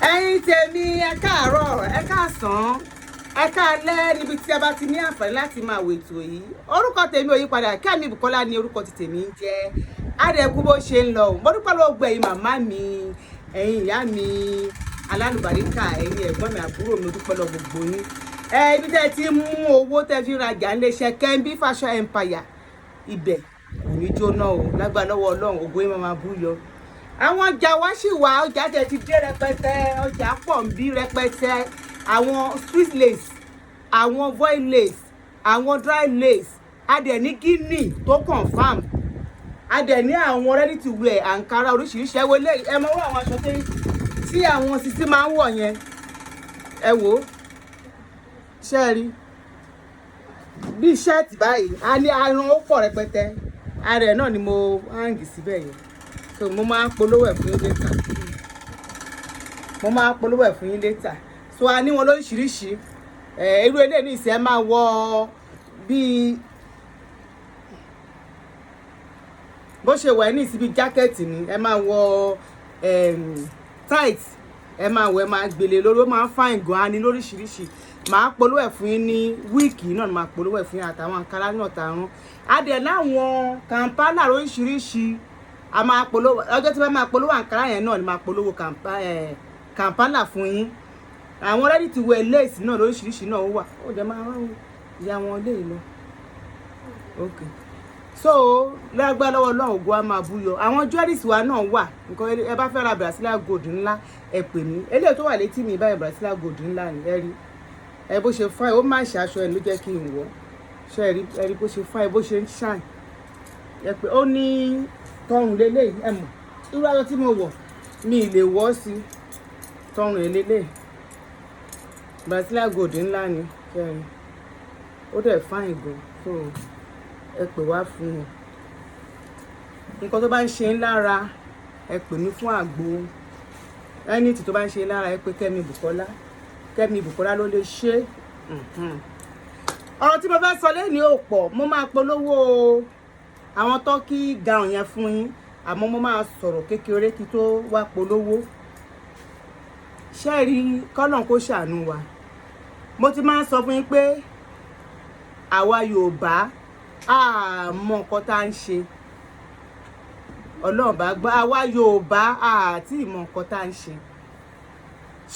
ẹ̀yin tèmi ẹ káàárọ̀ ẹ káàsán ẹ káalẹ́ níbi tí a bá ti ní àǹfààní láti máa wo ètò yìí. Orúkọ tèmi ò yí padà, Kẹ́mi Bùkọ́lá ni orúkọ ti tèmi ń jẹ́. Adẹ̀kú bó ṣe ń lọ mo dúpẹ́ lọ́wọ́ gbogbo ẹ̀yin màmá mi, ẹ̀yin ìyá mi alálùbáríkà, ẹ̀yin ẹ̀gbọ́n mi, àbúrò mi, mo dúpẹ́ lọ́wọ́ gbogbo yín. Ibi tẹ́ ti mú owó tẹ́ fi rajà ń léṣe Kẹ́mi Fashion Empire, ibẹ̀ kò ní jóná o, lágbára lọ́wọ́ Ọlọ́run, ògo yín máa bú yọ. Àwọn ọjà wa sì wà, ọjà tẹ́ ti dé rẹpẹtẹ, ọjà pọ̀ ń bí rẹpẹtẹ. Àwọn street lace, àwọn voile lace, àwọn dry lace, a dẹ̀ ní guinea tó confam, a dẹ̀ ní àwọn ready to wear Ankara oríṣiríṣi. Ẹ wo lé ẹ mọ àwọn aṣọ tí àwọn sisi máa ń wọ̀ yẹn, ẹ wò ó ṣe rí bí ṣẹ́ẹ̀tì báyìí, a ní aràn ó pọ̀ rẹpẹtẹ, ara ẹ̀ náà ni mo hang síbẹ̀ yẹn, so mo máa ń polówó ẹ̀ fún yín later, so a ní wọn lóríṣiríṣi. Irú eléyìí ní ìsìn ẹ máa wọ bíi bó ṣe wà ní ìsìn bíi jákẹ́ẹ̀tì ni, ẹ máa wọ tight, ẹ máa wọ, ẹ máa gbélé lórí, ó máa ń fine gan-an ní lóríṣiríṣi. Màá polówó ẹ̀ fún yín ní wíìkì náà, ni màá polówó ẹ̀ fún yín àtàwọn àǹkárá náà tààrùn. A dẹ̀ láwọn kàmpánà lóríṣiríṣi, a máa polówó ọjọ́ tí wọ́n máa polówó àǹkárá yẹn náà ni máa polówó kàmpánà fún yín. Àwọn ready to wear lace náà lóríṣiríṣi náà wà, ó dẹ̀ máa rán ìyá wọn lé lọ. Okay, so lágbára lọ́wọ́ Ọlọ́run, ògo á máa bú yọ. Àwọn jewelries wa náà wà, nǹkan ẹ bá fẹ́ ra Brazilian gold ńlá ẹ pè mí. Eléyìí tó wà létí mi báyìí Brazilian gold ńlá ni, ẹ rí ẹ bó ṣe fine, ó má ṣe aṣọ ẹ ló jẹ́ kí n wọ̀, ṣe ẹ rí bó ṣe fine, bó ṣe ń shine. Ẹ pé ó ní tọrùn lélẹ́yìí, ẹ mọ̀ irú aṣọ tí mo wọ̀ mi ì lè wọ̀ sí tọrùn lélẹ́yìí. Brazilian gold ńlá ni, kẹrin ó dẹ̀ fine gan, so ẹ pè wá fún wọn. Nǹkan tó bá ń ṣe lára ẹ pè mí fún àgbo, ẹni tí tó bá ń ṣe lára ẹ pé Kẹ́mi Bùkọ́lá ló lè ṣe. Ọ̀rọ̀ tí mo fẹ́ sọ lẹ́ni ò pọ̀, mo máa polówó àwọn tọ́kì gown yẹn fún yín, àmọ́ mo máa sọ̀rọ̀ kékeré kí tó wá polówó. Ṣé rí kọ́nà kó ṣàánú wa. Mo ti máa ń sọ fún yín pé àwa Yorùbá a mọ nǹkan tá ń ṣe. Ọlọ́run bá gbọ́, àwa Yorùbá a tí mọ nǹkan tá ń ṣe.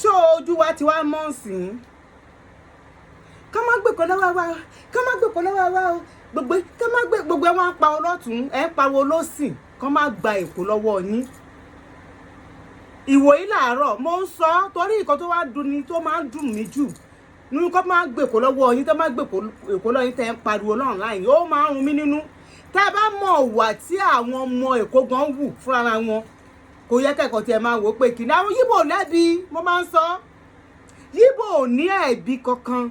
Ṣó ojú wa ti wá mọ́ nsìn, ká má gbé kan lọ́wọ́ wa, ká má gbé kan lọ́wọ́ wa o, gbogbo ẹ wọ́n pa ọlọ́tún, ẹ pariwo lọ́sìn, ká má gba èkó lọ́wọ́ yín. Ìwòyí làárọ̀ mo ń sọ torí nǹkan tó wá dùn ni, tó máa ń dùn mí jù nínú kó máa gbé èkó lọ́wọ́ yín, tó máa gbé èkó lọ́wọ́ yín tẹ́ ń pariwo lọ́rùn láyìn, ó máa ń rún mí nínú. Tá a bá mọ̀ wà tí àwọn ọmọ Èkó gan wù fúnra wọn, kò yẹ kẹ́kọ̀ọ́ tí ẹ máa wò pé kìnnì àwọn Yíbò lẹ́bi. Mo máa ń sọ Yíbò ò ní ẹ̀bi kankan,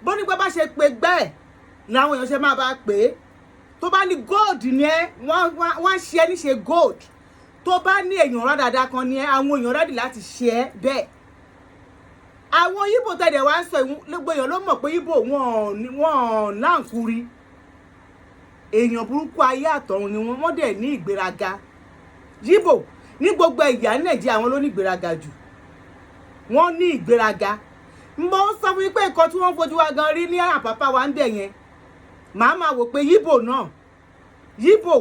bó ní pé bá ṣe pé gbẹ́ẹ̀ làwọn èèyàn ṣe máa bá pè é. Tó bá ní gold ni ẹ, wọ́n ṣe é níṣe gold. Tó bá ní èèyàn rán dáadáa kan ni ẹ, àwọn èèyàn rẹ́dì láti ṣe é bẹ́ẹ̀. Àwọn Yíbò tẹ̀lé wá ń sọ gbogbo èèyàn ló mọ̀ pé Yíbò wọ́n láǹkúrí, èèyàn burúkú ayé àtọ̀run ni wọ́n dẹ̀ ní ìgbéraga. Yíbò ní gbogbo ẹ̀yà Nàìjíríà àwọn ló ní ìgbéraga jù, wọ́n ní ìgbéraga. Mo ń sọ fún yín pé nǹkan tí wọ́n fojú wa gan rí ní Àpápá wa ń bẹ̀ yẹn, màá máa wò pé Yíbò náà, Yíbò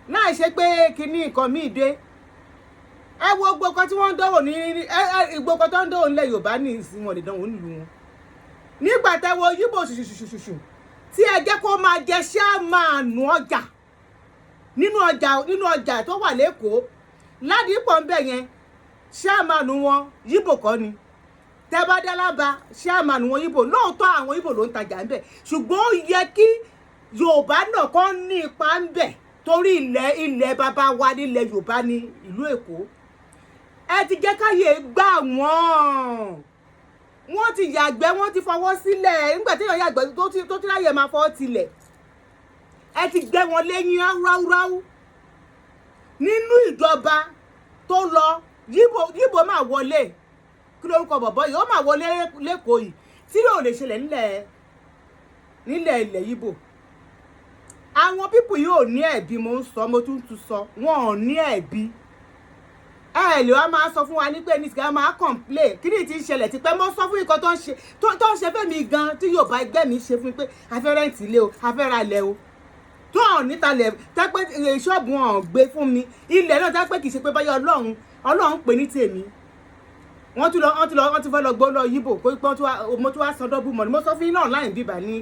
láì ṣe pé kinní nǹkan míì dé. Ẹ wo gbogbo kan tí wọ́n ń dánwò ní gbogbo tó ń dánwò nílẹ̀ Yorùbá ní ìsìn, wọn lè dánwò nílùú wọn. Nígbà tẹ́ wo Yíbò ṣùṣùṣùṣùṣù tí ẹ jẹ́ kó máa jẹ ṣáàmáànù ọjà nínú ọjà tó wà lÉkòó Ládìpọ̀ ń bẹ̀ yẹn, ṣáàmáànù wọn Yíbò kọ́ ni. Tẹ́ bá dé Alábà, ṣáàmáànù wọn Yíbò, lóòótọ́ àwọn Yíbò ló ń tajà ń bẹ̀, ṣùgbọ́n ó yẹ kí Yorùbá náà kọ́ ní ipa ń bẹ̀, torí ilẹ̀ bàbá wa nílẹ̀ Yorùbá ní ìlú Èkó. Ẹ ti jẹ́ káyé gbà wọ́n ti yàgbẹ́, wọ́n ti fọwọ́ sílẹ̀. Nígbà tí èèyàn yàgbẹ́ tó ti ráyè máa fọwọ́ tilẹ̀, ẹ ti gbé wọn lẹ́yìn ráúráú. Nínú ìjọba tó lọ, Yíbò máa wọlé, kí lórúkọ bọ̀bọ̀ yìí, ó máa wọlé lÉkòó yìí, tí yóò lè ṣẹlẹ̀ nílẹ̀ ilẹ̀ Yíbò. Àwọn pípù yìí ò ní ẹ̀bi, mo ń sọ, mo tún sọ, wọn ò ní ẹ̀bi. ẹ lè wá máa sọ fún wa ní pé ní sìgá máa complain kí ni ti ń ṣẹlẹ̀ ti pẹ́ mọ́ sọ fún nǹkan tó ń ṣe fẹ́mi gan tí Yorùbá ẹgbẹ́ mi ṣe fún mi pé afẹ́ rẹ́ǹtì ilé o afẹ́ ra ilẹ̀ o tó hàn níta lẹ̀ tẹ́pẹ́ ṣọ́ọ̀bù hàn gbé fún mi ilẹ̀ náà tẹ́pẹ́ kì í ṣe pé báyọ̀ Ọlọ́run pè ní tèmi wọ́n ti fẹ́ lọ gbọ́ lọ yíbò pé mo tún wá san dọ́bù mọ́ ni mo sọ fún yín náà láì bíbà ní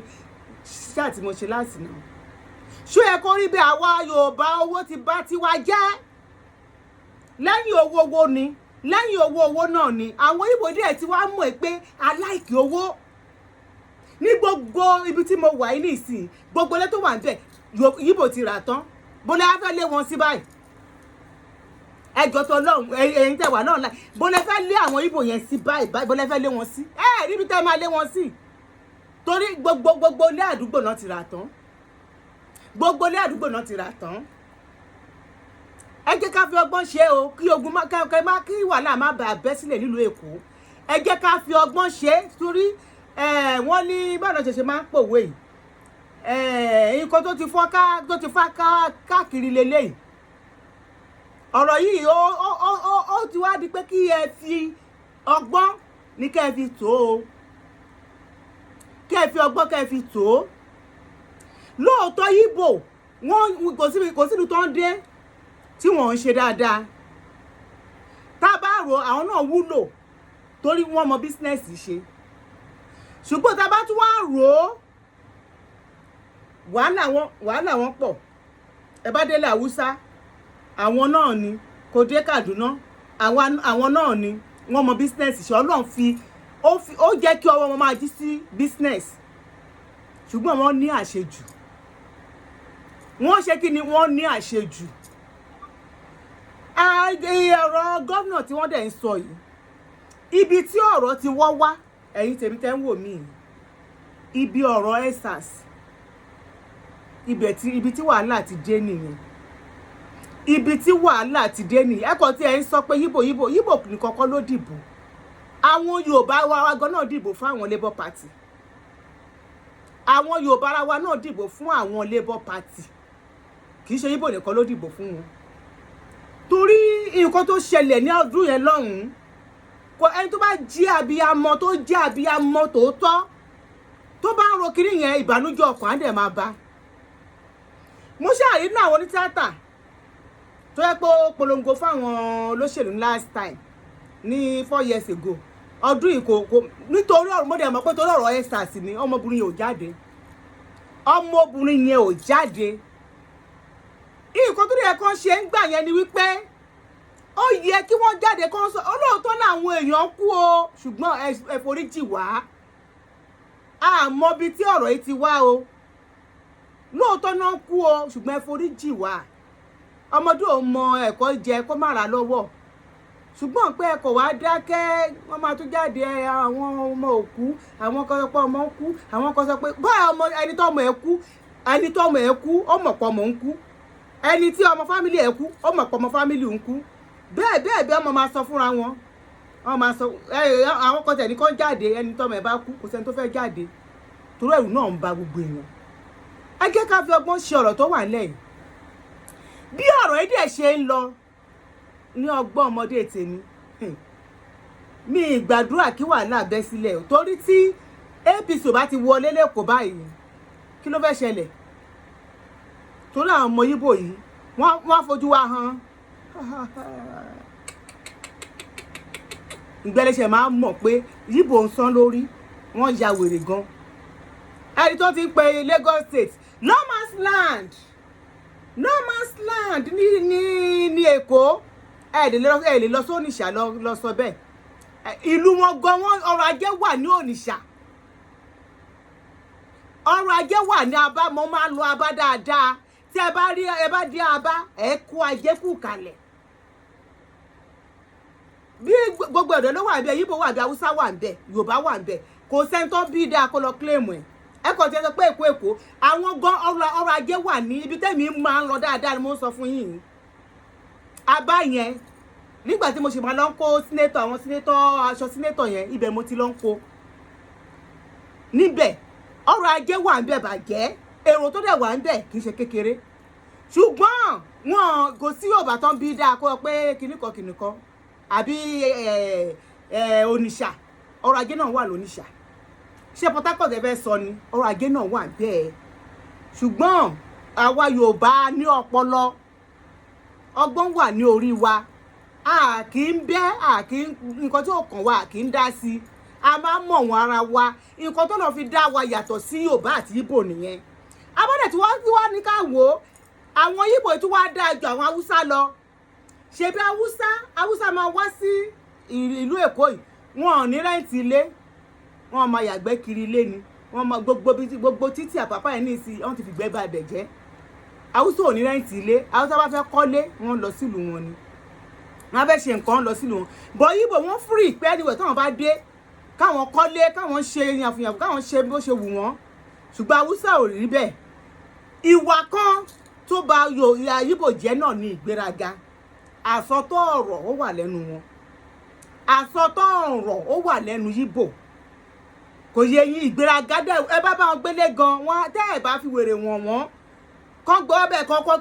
ṣáà tí mo ṣe láti náà ṣó yẹ kó rí bẹ́ẹ̀ àwa Yorùbá owó ti bá tiwa jẹ́ lẹ́yìn owó ni lẹ́yìn owó náà ni àwọn Ìgbò díẹ̀ tí wàá mọ̀ pé aláìkí owó ní gbogbo ibi tí mo wà yìí nìsín gbogbo ilé tó wà níbẹ̀ Ìgbò ti rà tán bólẹ̀ á fẹ́ lé wọn sí báyìí ẹjọ́ tó lọ́hùn ẹ̀yin tẹ̀ wà náà láì bólẹ̀ fẹ́ lé àwọn Ìgbò yẹn sí báyìí bólẹ̀ fẹ́ lé wọn sí níbi tẹ́ máa lé wọn sí torí gbogbo ilé àdúgbò náà ti rà tán gbogbo ilé àdúgbò náà ti rà tán ẹ jẹ́ ká fi ọgbọ́n ṣe o kí ogun kí wàhálà má bàa bẹ́ sílẹ̀ nílùú Èkó ẹ jẹ́ ká fi ọgbọ́n ṣe torí wọ́n ní báwọn ṣẹ̀ṣẹ̀ máa ń pòwe yìí nǹkan tó ti fọ́ káàkiri lélẹ́yìí ọ̀rọ̀ yìí ó ti wá di pé kí ẹ fi ọgbọ́n ní kẹ́ ẹ fi tó o kẹ́ ẹ fi ọgbọ́n kẹ́ ẹ fi tó o lóòótọ́ Ìgbò wọn kò síbi tó ń dé tí wọ́n ń ṣe dáadáa tá a bá rò àwọn náà wúlò torí wọ́n mọ bísínẹ́sì ṣe ṣùgbọ́n tá a bá tún wá rò ó wàhálà wọn pọ̀ ẹ bá délé Haúsá àwọn náà ni kò dé Kaduna àwọn náà ni wọ́n mọ bísínẹ́sì ṣe Ọlọ́run ó jẹ́ kí ọwọ́ wọn máa jí sí bísínẹ́sì ṣùgbọ́n wọ́n ní àṣejù wọ́n ṣe kí ni wọ́n ní àṣejù ọ̀rọ̀ gómìnà tí wọ́n dẹ̀ ń sọ yìí ibi tí ọ̀rọ̀ ti wọ́ wá ẹ̀yin tèmi tẹ́ ń wò mí ibi ọ̀rọ̀ ESAS ibi tí wàhálà ti dé nìyẹn ibi tí wàhálà ti dé nìyẹn ẹ̀kọ́ tí ẹ̀ ń sọ pé yíbò nìkan kọ́ ló dìbò àwọn Yorùbá wa gan náà dìbò fún àwọn Labour Party àwọn Yorùbá ara wa náà dìbò fún àwọn Labour Party kì í ṣe yíbò nìkan ló dìbò fún wọn torí nǹkan tó ṣẹlẹ̀ ní ọdún yẹn lọ́hùn-ún kò ẹni tó bá jí abiyamọ tó jẹ́ abiyamọ tòótọ́ tó bá ń ro kiri yẹn ìbànújẹ́ ọkàn á dẹ̀ máa bá mo ṣàrí ní àwọn onítìátà tó yẹ pé ó polongo fáwọn olóṣèlú last time ní 4 years ago ọdún yìí kò nítorí ọ̀rọ̀ mo dẹ̀ mọ̀ pé torí ọ̀rọ̀ ESAS ni ọmọbìnrin yẹn ò jáde nǹkan tó yẹ kán ṣe ń gbà yẹn ni wípé ó yẹ kí wọ́n jáde kán sọ olóòótọ́ làwọn èèyàn kú o ṣùgbọ́n ẹ foríjì wá àmọ́ bí tí ọ̀rọ̀ yìí ti wá o lóòótọ́ náà kú o ṣùgbọ́n ẹ foríjì wá ọmọdé ò mọ ẹ̀kọ́ jẹ kó má ra lọ́wọ́ ṣùgbọ́n pé ẹ̀kọ́ wá dákẹ́ wọ́n máa tún jáde àwọn ọmọ òkú àwọn kan sọ pé ọmọ ń kú àwọn kan sọ pé báyọ̀ ọmọ ẹni tó ọmọ ẹ̀ kú ó mọ̀ pọ̀ mọ̀ ń kú ẹni tí ọmọ fámìlì ẹ̀ kú ó mọ̀ pọ̀ ọmọ fámìlì ń kú bẹ́ẹ̀ ọmọ máa sọ fúnra wọn wọ́n máa sọ àwọn kan tẹ̀lé kan jáde ẹni tọ́mọ ẹ̀ bá kú kò sẹ́ni tó fẹ́ jáde torí ẹ̀rù náà ń ba gbogbo èèyàn ẹ jẹ́ ká fi ọgbọ́n ṣe ọ̀rọ̀ tó wà lẹ́yìn bí ọ̀rọ̀ yìí dẹ̀ ṣe ń lọ ní ọgbọ́n ọmọdé tèmi mi ìgbàdúrà kí wàhálà bẹ́ sílẹ̀ torí tí APC ò bá ti wọlé lẹ́kọ̀ọ́ báyìí kí ló fẹ́ ṣẹlẹ̀ torí àwọn ọmọ Ìgbò yìí wọ́n fojú wa hàn ìgbẹ́lẹ́sẹ̀ máa ń mọ̀ pé Ìgbò ń sán lórí wọ́n ya wèrè gan ẹni tó ti ń pe Lagos State no man's land ní Èkó ẹ lè lọ sí Onitsha lọ sọ bẹ́ẹ̀ ìlú wọn gan wọn ọrọ̀ ajé wà ní Onitsha ọrọ̀ ajé wà ní Aba mo máa ń lọ Aba dáadáa tí ẹ bá dé Aba ẹ kó ajé kù kalẹ̀ bí gbogbo ọ̀dọ́ ló wà ń bẹ Ìgbò wà ń bẹ Haúsá wà ń bẹ Yorùbá wà ń bẹ kò sẹ́ni tó bí dáa kó lọ claim ẹ̀ ẹ kò tẹ́ sọ pé Èkó àwọn gan ọrọ̀ ajé wà ní ibi tẹ́mi máa ń lọ dáadáa ni mo ń sọ fún yín Aba yẹn nígbà tí mo ṣe máa lọ ń kó sínétọ̀ àwọn sínétọ̀ aṣọ sínétọ̀ yẹn ibẹ̀ mo ti lọ ń kó níbẹ̀ ọrọ̀ ajé wà ń bẹ bàjẹ́ èrò tó dẹ̀ wà ń bẹ kì í ṣe kékeré ṣùgbọ́n wọn kò sí Yorùbá tán bí dáa kó pé kìnnìkan àbí oníṣà ọrọ̀ ajé náà wà lóníṣà ṣé Port Harcourt fẹ́ sọ ni ọrọ̀ ajé náà wà bẹ́ẹ̀ ṣùgbọ́n àwa Yorùbá ní ọpọlọ ọgbọ́n wà ní orí wa a kì í bẹ́ nǹkan tí ó kàn wá kì í dá sí a máa mọ̀ wọn ara wa nǹkan tó lọ fi dá wa yàtọ̀ sí Yorùbá àti Ìgbò nìyẹn abọ́dẹ̀ tí wọ́n ní ká wò ó àwọn Ìgbò tí wọ́n á dáa ju àwọn Haúsá lọ ṣebí Haúsá máa wá sí ìlú Èkó yìí wọn ò ní rẹ́ǹtì ilé wọn máa yàgbẹ́ kiri ilé ni wọn máa gbogbo títì àpapá ẹ̀ ní ìsìn wọn ti fi gbẹ́ bá bẹ̀ jẹ́ Haúsá ò ní rẹ́ǹtì ilé Haúsá bá fẹ́ kọ́lé wọn lọ sílùú wọn ni wọn fẹ́ ṣe nǹkan lọ sílùú wọn bọ̀ Ìgbò wọn free pé anyway táwọn bá dé káwọn kọ́lé káwọn ṣe yànfùyànfù káwọn ṣe bó ṣe wù wọ́n ṣùgbọ́n Haúsá ò rí bẹ́ẹ̀ ìwà kan tó bà Ìgbò jẹ́ náà ní ìgbéraga àsọtọ̀ ọ̀rọ̀ ó wà lẹ́nu wọn àsọtọ̀ ọ̀rọ̀ ó wà lẹ́nu Ìgbò kò yẹ yín ìgbéraga dẹ ẹ bá wọn gbélé gan wọn tẹ́ ẹ bá fi wèrè wọ́n kán gbọ́ bẹ́ẹ̀ kọ́kọ́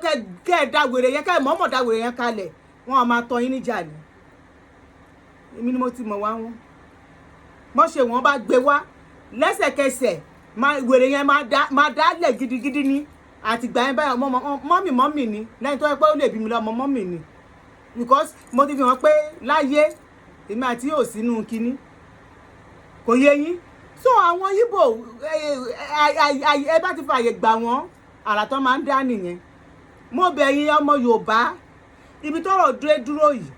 kẹ́ ẹ da wèrè yẹn kẹ́ ẹ mọ̀ọ́mọ̀ da wèrè yẹn kalẹ̀ wọn a máa tọ́ yín níjà ni èmi ni mo ti mọ̀ wá wọn bọ́n ṣe wọ́n bá gbé wá lẹ́sẹ̀kẹsẹ̀ wèrè yẹn máa dá lẹ̀ gidigidi ni àtìgbà yẹn báyọ̀ mọ́mì ni lẹ́yìn tó yẹ pé ó lè bí mi lọ́mọ mọ́mì ni because mo ti fi hàn pé láyé èmi àti yóò sínú kínní kò yé yín so àwọn Ìgbò ẹ bá ti fààyè gbà wọ́n àrà tó máa ń dá nìyẹn mo bẹ̀ yín ọmọ Yorùbá ibi tọ́rọ̀ dúró yìí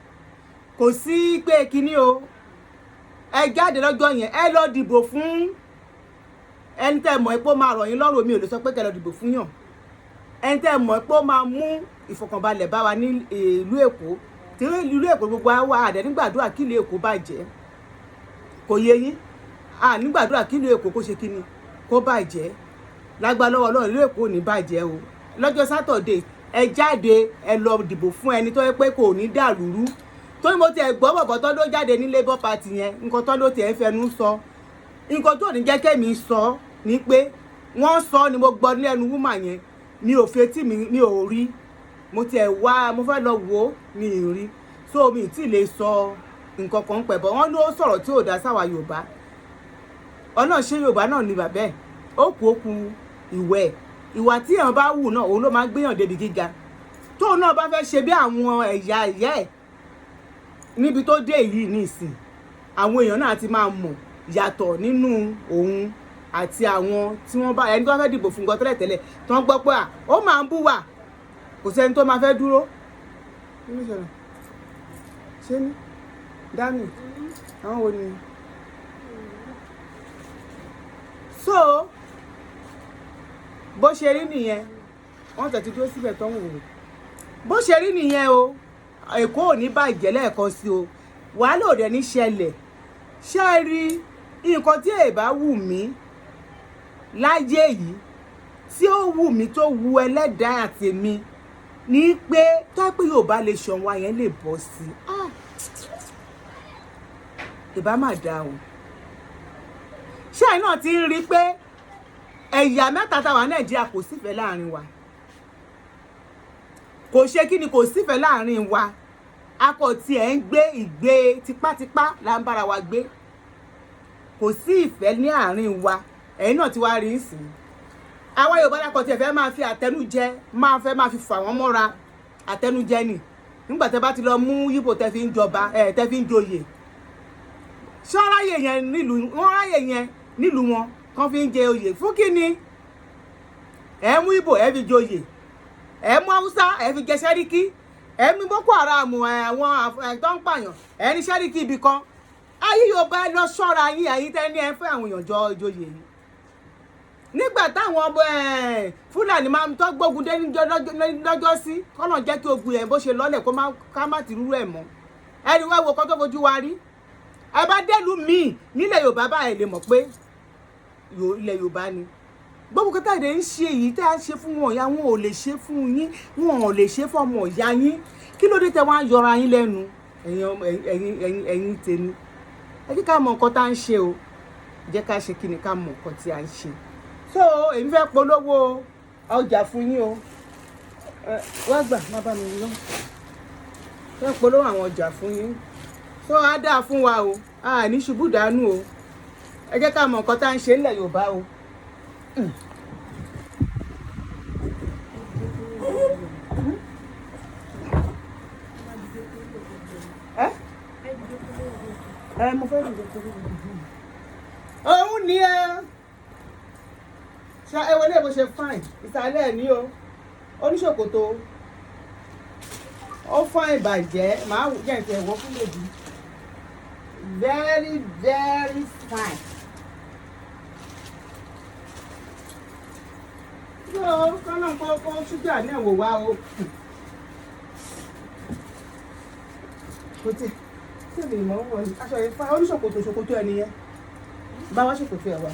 kò sí pé kínní o ẹ jáde lọ́jọ́ yẹn ẹ lọ dìbò fún ẹni tẹ́ mọ̀ pé ó máa rọ̀ yín lọ́rùn mi ò lè sọ pé kẹ́ lọ dìbò fún yàn ẹni tẹ́ mọ̀ pé ó máa mú ìfọ̀kànbalẹ̀ bá wa ní ìlú Èkó tí ìlú Èkó gbogbo wa àdẹ nígbàdúrà kí ìlú Èkó bàjẹ́ kò yé yín nígbàdúrà kí ìlú Èkó kó ṣe kíni kó bàjẹ́ lágbá lọ́wọ́ Ọlọ́run ìlú Èkó ò ní bàjẹ́ o lọ́jọ́ Sátọ̀dé ẹ jáde ẹ lọ dìbò fún ẹni tó yẹ pé kò ní dàlúrú torí mo tiẹ̀ gbọ́ bọ̀bọ̀ tó ló jáde ní Labour Party yẹn nǹkan tó ló tiẹ̀ fẹnu sọ nǹkan tó ní jẹ́ kẹ́mi sọ ni pé wọ́n sọ ni mo gbọ́ lẹ́nu wúmà yẹn mi ò fetí mi ò rí mo tiẹ̀ wá mo fẹ́ lọ wò ó mi ì rí so mi ì tí ì lè sọ nǹkan kan pẹ̀ bọ́ wọ́n ló sọ̀rọ̀ tí ò dá sáwà Yorùbá ọ̀nà ṣé Yorùbá náà ni bàbẹ́ ó kú ìwà tí èèyàn bá wù náà òun ló máa gbéyàn débi gíga tóun náà bá fẹ́ ṣe bí àwọn ẹ̀yà ìyá ẹ̀ níbi tó dé yìí nísìn àwọn èèyàn náà ti máa mọ̀ yàtọ̀ nínú òun àti àwọn tí wọ́n bá ẹni tó fẹ́ dìbò fún nǹkan tẹ́lẹ̀tẹ́lẹ̀ tó ń gbọ́ pé ó máa ń bú wà kò sẹ́ni tó máa fẹ́ dúró ṣé ní dání àwọn wo ni so bó ṣe rí nìyẹn wọ́n tẹ̀ ti dúró síbẹ̀ tó ń wò ó bó ṣe rí nìyẹn o Èkó ò ní bàjẹ́ lẹ́ẹ̀kan sí o wàhálà ò dẹ̀ ní ṣẹlẹ̀ ṣé rí nǹkan tí èèbá wù mí láyé yìí tí ó wù mí tó wu ẹlẹ́dàá àti mi ní pé tó pé Yorùbá lè ṣàn wa yẹn lè bọ́ sí ìbá má dáa o ṣé ẹ̀ náà ti ń rí pé ẹ̀yà mẹ́ta táwa Nàìjíríà kò sífẹ̀ẹ́ láàrin wa kò ṣe kí ni kò sífẹ̀ẹ́ láàrin wa akọ tí ẹ̀ ń gbé ìgbé tipátipá là ń bára wa gbé kò sí ìfẹ́ ní àárín wa ẹ̀yin náà ti wá rí ìsìn àwa Yorùbá lákọ tí ẹ fẹ́ máa fi àtẹnujẹ máa fi fà wọ́n mọ́ra àtẹnujẹ ni nígbà tẹ́ bá ti lọ mú Ìgbò tẹ́ fi ń jọba tẹ́ fi ń joyè ṣé wọ́n ráyè yẹn nílùú wọn kan fi ń jẹ oyè fún kí ni ẹ mú Ìgbò ẹ fi joyè ẹ mú Haúsá ẹ fi jẹ sẹ́ríkì ẹ mú Boko Haram àwọn tó ń pààyàn ẹ ní sẹ́ríkì ibì kan ayé Yorùbá ẹ lọ ṣọ́ra yín ẹ̀yin tẹ́ ní ẹ fẹ́ àwọn èèyàn jọ ìjòyè yìí nígbà táwọn Fúlàní máa ń tọ́ gbógun dé lọ́jọ́ sí kọ́nà jẹ́ kí ogun yẹn bó ṣe lọ́lẹ̀ ká má ti rúrú ẹ̀ mọ́ ẹni wá wo kọ́ tó fojú wa rí ẹ bá dẹ́lu míì nílẹ̀ Yorùbá báyìí lè mọ̀ pé ilẹ̀ Yorùbá ni gbogbo kẹta èdè ń ṣe èyí tẹ́ a ṣe fún wọn ìyá wọn ò lè ṣe fún yín wọn ò lè ṣe fún ọmọ ìyá yín kí ló dé tẹ́ wá ń yọra yín lẹ́nu ẹ̀yin tèmi ẹ jẹ́ ká mọ nǹkan tá à ń ṣe o jẹ́ ká ṣe kí ni ká mọ nǹkan tí à ń ṣe so èmi fẹ́ polówó ọjà fún yín o wá gbà má bá mi lọ fẹ́ polówó àwọn ọjà fún yín tó á dáa fún wa o a ní ṣubú dànù o ẹ jẹ́ ká mọ nǹkan tá à ń ṣe nílẹ̀ Yorùbá o. Mo fẹ́ dìde torí òun ni ṣe ewele bó ṣe fine ìsàlẹ̀ ẹ̀ ní o oníṣòkòtò ó fine bàjẹ́ màá jẹ́ ìfẹ́ ẹ̀wọ́ fún lèdí very very fine. yóò kọ́nà kó ṣúgà náà wò wá o. kò tí tí ò lè mọ̀ wọ̀ aṣọ yẹn fine oníṣòkòtò ẹ̀ nìyẹn bá wá ṣòkòtò ẹ̀ wá.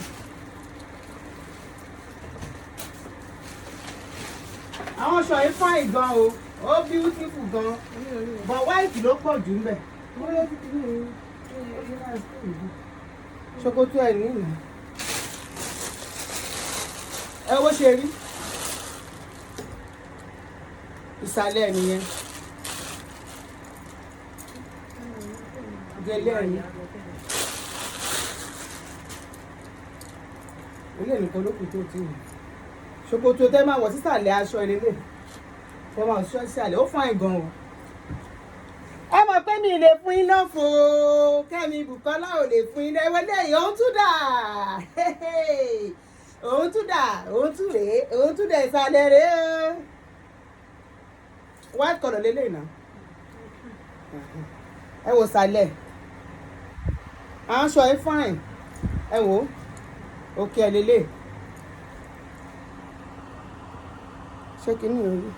àwọn aṣọ yìí fine gan o ó beautiful gan but white ló pọ̀ jù ń bẹ̀. ṣòkòtò ẹ̀ nìyí ẹ wo ṣe rí ìsàlẹ̀ ẹ̀ nìyẹn gẹ́lẹ́ ẹ̀ ní ilé nìkan ló kù tó tì í ṣòkòtò tẹ́ máa wọ̀ sísàlẹ̀ aṣọ ìlélẹ̀ tẹ́ máa ṣọ́ sísàlẹ̀ ó fine gan o. ẹ mọ̀ pé mi lè fún yín lọ́fọ̀ Kẹ́mi Bùkọ́lá ò lè fún yín lẹ́wọ́ lẹ́yìn òun tún dà òun tún dà òun tún rèé òun tún dà ìsàlẹ̀ rèé o white colour lélẹ̀ náà ẹ wò sàlẹ̀ aṣọ ẹ fine ẹ wò òkè ẹ lélẹ̀. ṣé kí ni orí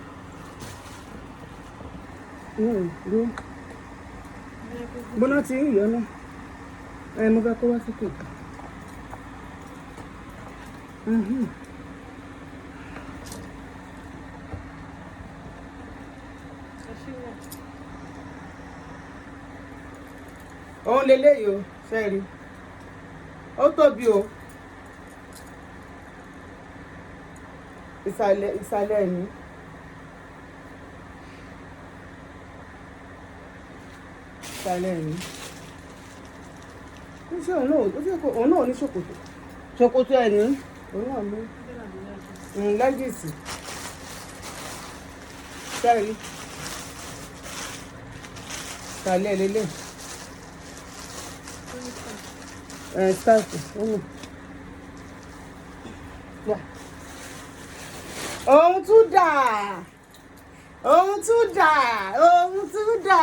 bọ́nà tí ń yọ náà mo fẹ́ kó wá sókè. òun leléyìí o fẹ́ rí ó tóbi o ìsàlẹ̀ ẹ̀yìn ìsàlẹ̀ ẹ̀yìn ṣé òun náà ní ṣòkòtò ẹ̀yìn òun náà ní lẹ́gìsì sẹ́rí ìsàlẹ̀ lélẹ̀ skáàfù òun tún dà òun tún dà òun tún dà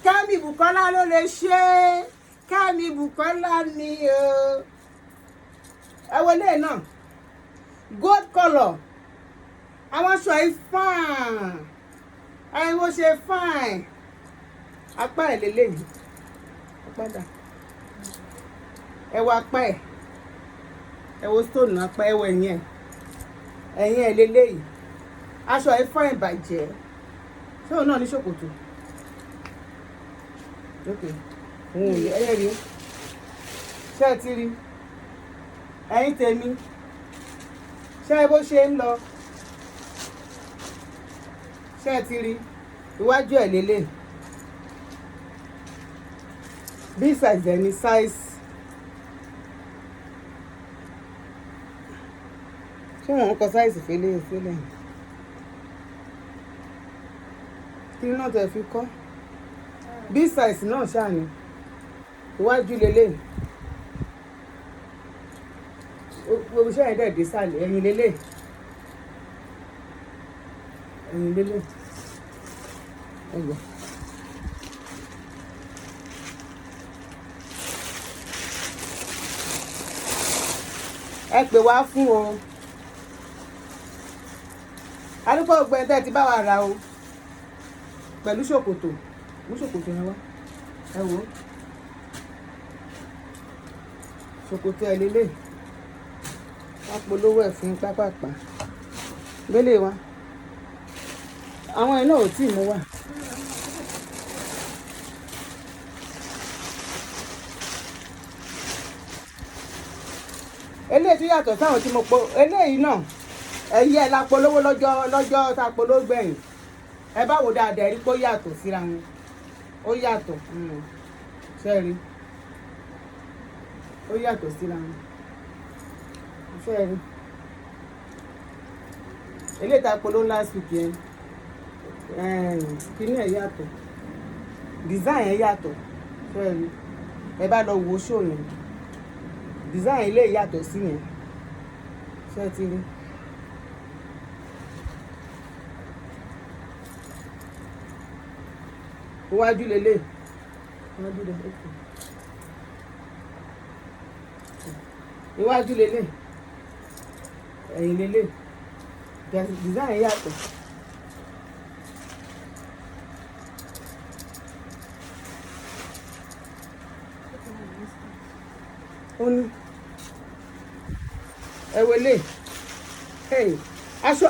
Kẹ́mi Bùkọ́lá ló lè ṣe Kẹ́mi Bùkọ́lá ni o. ẹ wọlé náà gold colour àwọn aṣọ yìí fine ẹyin wo ṣe fine apá ẹ̀ lélẹ́yìí apá dà ẹ wo apá ẹ̀ ẹ wo stone apá ẹ wo ẹ̀yìn ẹ̀ lélẹ́yìí aṣọ ẹ̀ fine bàjẹ́ ṣé òun náà ní ṣòkòtò ok òun ò yẹ ẹ rí ṣé ẹ ti rí ẹ̀yin tèmi ṣé ẹ bó ṣe ń lọ ṣé ẹ ti rí iwájú ẹ̀ lélẹ̀ bí size ẹ̀ ní size ṣé wọn kọ size fẹ́lẹ́ kí náà tẹ̀ fi kọ́ bí size náà ṣáà ní iwájú lélẹ̀ gbogbo iṣẹ́ yẹn dẹ̀ dé sàlẹ̀ ẹ̀yìn lélẹ̀ ẹ̀yọ̀ ẹ pè wá fún o adúgbò ọgbẹ́ tẹ́ ti bá wa ra o pẹ̀lú ṣòkòtò mú ṣòkòtò yẹn wá ẹ wò ó ṣòkòtò ẹ̀ lélẹ̀ wọ́n polówó ẹ̀ fún pápápá gbélé wa àwọn ẹ̀ náà ò tí ì mú wà. eléyìí tó yàtọ̀ sáwọn tí mo pọ̀ eléyìí náà ẹ̀yìn ẹ̀ la polówó lọ́jọ́ tá a polówó gbẹ̀yìn ẹ bá wò dáadáa rí pé ó yàtọ̀ síra wọn ó yàtọ̀ ṣẹ́ẹ̀rí ó yàtọ̀ síra wọn ṣẹ́ẹ̀rí eléyìí tá a polówó last week yẹn kíní ẹ̀ yàtọ̀ design ẹ̀ yàtọ̀ ṣẹ́ẹ̀rí ẹ bá lọ wo show yẹn design ilé yàtọ̀ sí yẹn ṣẹ́ẹ̀ ti rí. Iwájú lélẹ̀ iwájú lélẹ̀ iwájú lélẹ̀ ẹ̀yìn lélẹ̀ design yàtọ̀ ó ní ẹ̀wẹ̀lẹ̀ aṣọ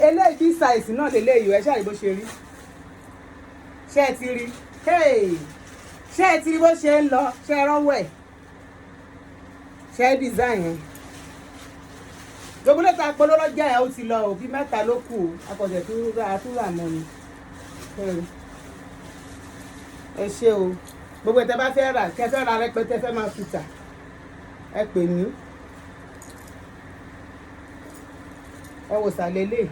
eléyìí bí size náà lélẹ̀ yìí ẹ̀ ṣáà rí bó ṣe rí ṣé ẹ ti rí ṣé ẹ ti rí bó ṣe ń lọ ṣé ẹ rọ́wọ́ ẹ̀ ṣé ẹ design yẹn gbogbo lẹ́ta polówó lọ́jà ẹ̀ ó ti lọ òbí mẹ́ta ló kù akọ̀tẹ̀ tó rà mọ́ ni ẹ ṣé o gbogbo ẹ̀ tẹ́ bá fẹ́ rà kẹ́ fẹ́ ra rẹpẹtẹ fẹ́ máa fi tà ẹ pè mí ẹ wò sàlélẹ̀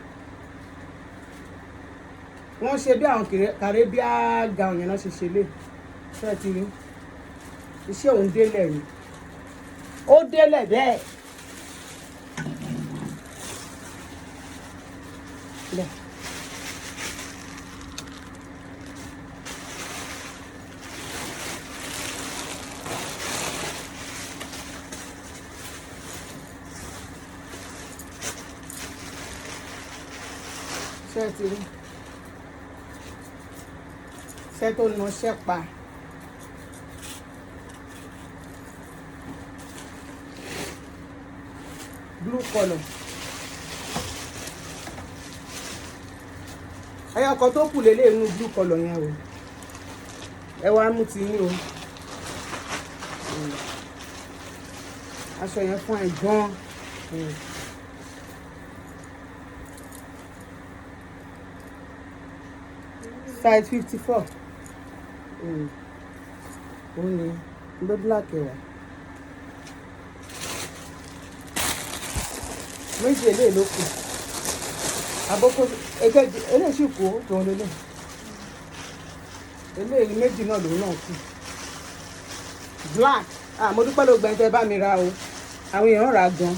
wọ́n ṣe bí àwọn Caribbean gown yẹn náà ṣe lé ṣé ẹ ti rí iṣẹ́ òun délẹ̀ ni ó délẹ̀ bẹ́ẹ̀ lẹ̀ ṣé ẹ ti rí ṣẹ́ tó na ṣẹ́ pa blue colour ẹyọ kan tó kù lélẹ̀ inú blue colour yẹn o ẹ wá mú ti yín o aṣọ yẹn fún ẹ gan size 54 ó ní ló black ẹ̀wà méjì eléyìí ló kù àbókò èkejì eléyìí sì kú tòun lélẹ̀ eléyìí méjì náà lòun náà kù black mo dúpẹ́ ló gbẹ̀ntẹ́ bá mi ra o àwọn èèyàn rà gan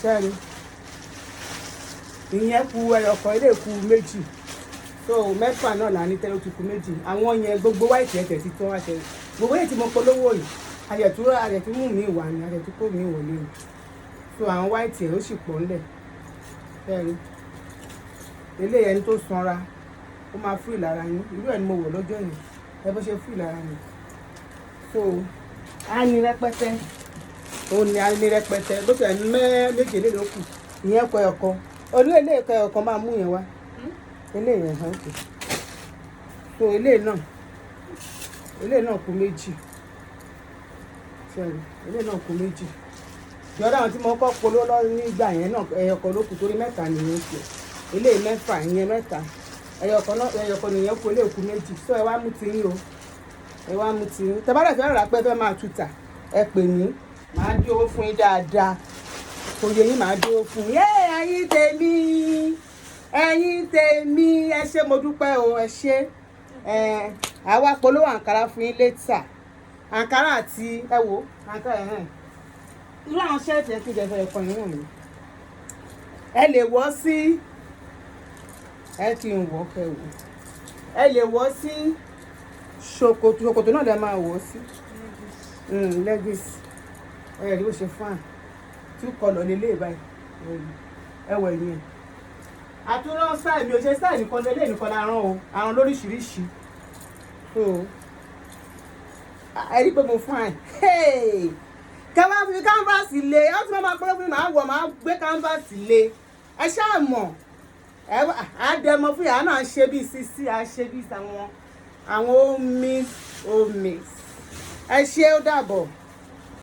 sẹ́ni ìyẹn kù ẹyọkọ̀ eléyìí kù méjì so mẹ́fà náà là ní tẹ́lẹ̀ tukù méjì àwọn yẹn gbogbo wáìtì ẹ̀tẹ̀ ti tán àṣẹ gbogbo yẹn tí mo polówó yìí àyẹ̀tú mú mi wà ní àyẹ̀tú kó mi wò lé so àwọn wáìtì ẹ̀ ó sì pọ̀ ńlẹ̀ bẹ́ẹ̀ni eléyìí ẹni tó sanra ó máa fún ìlara yín irú ẹ̀ ni mo wò lọ́jọ́ yìí ẹ bó ṣe fún ìlara yín so á ní rẹpẹtẹ ó ní á ní rẹpẹtẹ bó ṣe ní méjìlélókù ìyẹn kọ ẹ̀kọ́ olú eléyìí kọ ẹ̀kọ́ máa mú yẹn wá eléyìí ẹ̀hán òkè so eléyìí náà kù méjì sẹ́yìn eléyìí náà kù méjì yọ̀dá àwọn tí mo kọ́ polówó lọ nígbà yẹn náà ẹyọkọ̀ ló kù torí mẹ́ta nìyẹn kù eléyìí mẹ́fà ìyẹn mẹ́ta ẹyọkọ̀ nìyẹn kù eléyìí kù méjì so ẹ wá mú ti yín o ẹ wá mú ti yín tẹ́bá dẹ̀ fẹ́ rà pé fẹ́ máa tuta ẹ pè mí màá dín owó fún yín dáadáa kò yẹ yín màá dín owó fún yín ẹ̀yin tèmi ẹ̀yin tèmi ẹ ṣé mo dúpẹ́ o ẹ ṣé àwa polówó àǹkárá fún yín létà àǹkárá àti ẹ wò àǹkárá irú àwọn ṣẹ́ẹ̀tì ẹ̀ kí n jẹ́ fẹ́ ẹ̀kọ́ yín wọ̀nyí ẹ lè wọ̀ sí ẹ kí n wọ̀ kẹ́ wò ẹ lè wọ̀ sí ṣòkòtò náà lè máa wọ̀ sí leggings ẹ rí bó ṣe fún two color lélẹ̀ báyìí ẹ wọ̀ ẹ̀yìn ẹ̀ àtúrọ̀ style mi ò ṣe style nìkan lélẹ̀ nìkan la rán o àrùn lóríṣiríṣi so ẹ rí pé mo fún ẹ kẹwàá fi canvas lé ẹ tí wọn máa gbọ́dọ̀ fún mi máa wọ̀ máa gbé canvas lé ẹ ṣáà mọ̀ ẹ àdẹmọ fún yàrá náà ṣe bí sisi à ṣe bí àwọn omi ẹ ṣé ó dàbọ̀.